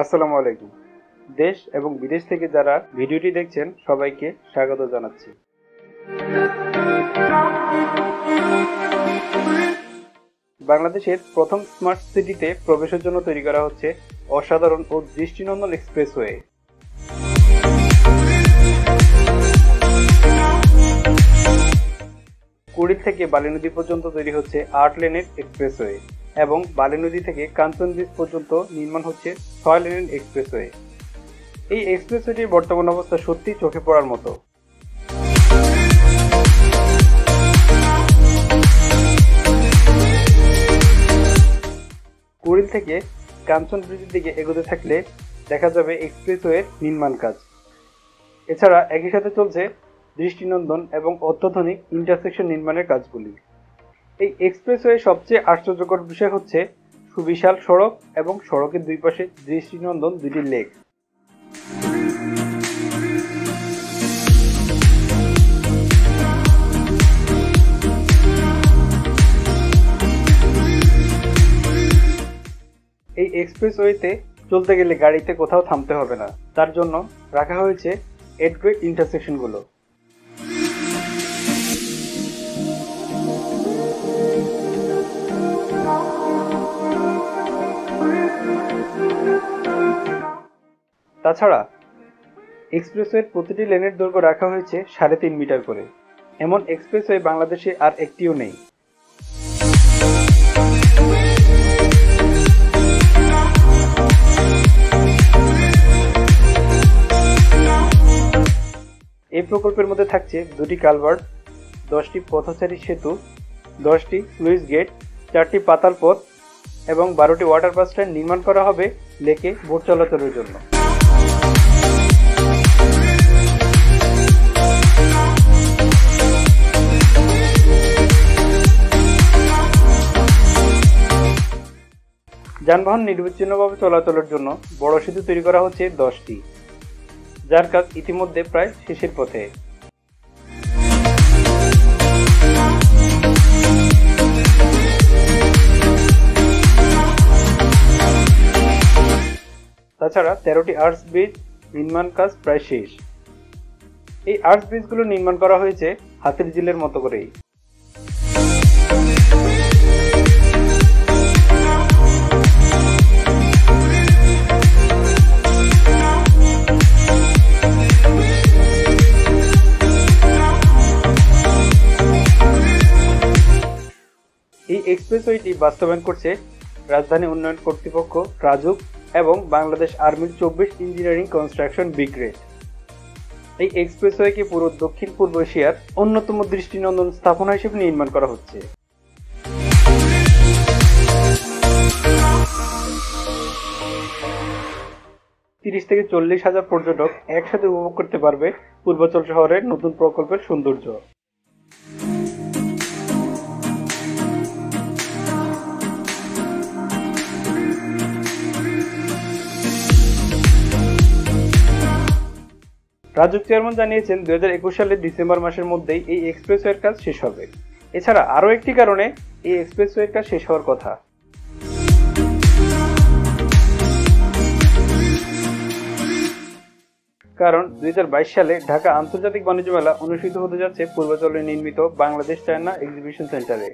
আসসালামু আলাইকুম। দেশ এবং বিদেশ থেকে যারা ভিডিওটি দেখছেন সবাইকে স্বাগত জানাচ্ছি। বাংলাদেশের প্রথম স্মার্ট সিটিতে প্রবেশের জন্য তৈরি করা হচ্ছে অসাধারণ ও দৃষ্টিনন্দন এক্সপ্রেসওয়ে। কুড়িল থেকে বালি নদী পর্যন্ত তৈরি হচ্ছে ৮ লেনের এক্সপ্রেসওয়ে এবং বালি নদী থেকে কাঞ্চন ব্রিজ পর্যন্ত নির্মাণ হচ্ছে ৬ লেনের এক্সপ্রেসওয়ে। এই এক্সপ্রেসওয়েটির বর্তমান অবস্থা সত্যি চোখে পড়ার মতো। কুড়িল থেকে কাঞ্চন ব্রিজের দিকে এগোতে থাকলে দেখা যাবে এক্সপ্রেসওয়ের নির্মাণ কাজ। এছাড়া একই সাথে চলছে দৃষ্টিনন্দন এবং অত্যাধুনিক ইন্টারসেকশন নির্মাণের কাজগুলি। এই এক্সপ্রেসওয়ে সবচেয়ে আশ্চর্যকর বিষয় হচ্ছে সুবিশাল সড়ক এবং সড়কের দুই পাশে দৃষ্টিনন্দন দুটি লেক। এই এক্সপ্রেসওয়েতে চলতে গেলে গাড়িতে কোথাও থামতে হবে না, তার জন্য রাখা হয়েছে এডওয়ে ইন্টারসেকশনগুলো। তাছাড়া এক্সপ্রেসওয়ের প্রতিটি লেনের দৈর্ঘ্য রাখা হয়েছে ৩.৫ মিটার করে। এমন এক্সপ্রেসওয়ে বাংলাদেশে আর একটিও নেই। এই প্রকল্পের মধ্যে থাকছে ২টি কালভার্ট, ১০টি পথচারী সেতু, ১০টি স্লুইস গেট, ৪টি পাতাল পথ এবং ১২টি ওয়াটার বাস স্ট্যান্ড নির্মাণ করা হবে লেকে বোট চলাচলের জন্য। যানবাহন নিরবিচ্ছিন্নভাবে চলাচলের জন্য বড় সেতু তৈরি করা হচ্ছে ১০টি, যার কাজ ইতিমধ্যে প্রায় শেষের পথে। তাছাড়া ১৩টি আর্চ ব্রিজ নির্মাণ কাজ প্রায় শেষ। এই আর্চ ব্রিজগুলো নির্মাণ করা হয়েছে হাতির ঝিলের মতো করেই। এই এক্সপ্রেসওয়েটি বাস্তবায়ন করছে রাজধানী উন্নয়ন কর্তৃপক্ষ রাজুক এবং বাংলাদেশ আর্মির ২৪ ইঞ্জিনিয়ারিং কনস্ট্রাকশন ব্রিগেড। এই এক্সপ্রেসওয়েকে পুরো দক্ষিণ পূর্ব এশিয়ার অন্যতম দৃষ্টিনন্দন স্থাপনা হিসেবে নির্মাণ করা হচ্ছে। ত্রিশ থেকে ৪০ হাজার পর্যটক একসাথে উপভোগ করতে পারবে পূর্বাচল শহরের নতুন প্রকল্পের সৌন্দর্য। রাজুক চেয়ারম্যান জানিয়েছেন ২০২১ সালের ডিসেম্বর মাসের মধ্যেই এই এক্সপ্রেসওয়ের কাজ শেষ হবে। এছাড়া আরও একটি কারণে এই এক্সপ্রেসওয়ের কাজ শেষ হওয়ার কথা। কারণ ২০২২ সালে ঢাকা আন্তর্জাতিক বাণিজ্য মেলা অনুষ্ঠিত হতে যাচ্ছে পূর্বাচলে নির্মিত বাংলাদেশ চায়না এক্সিবিশন সেন্টারে।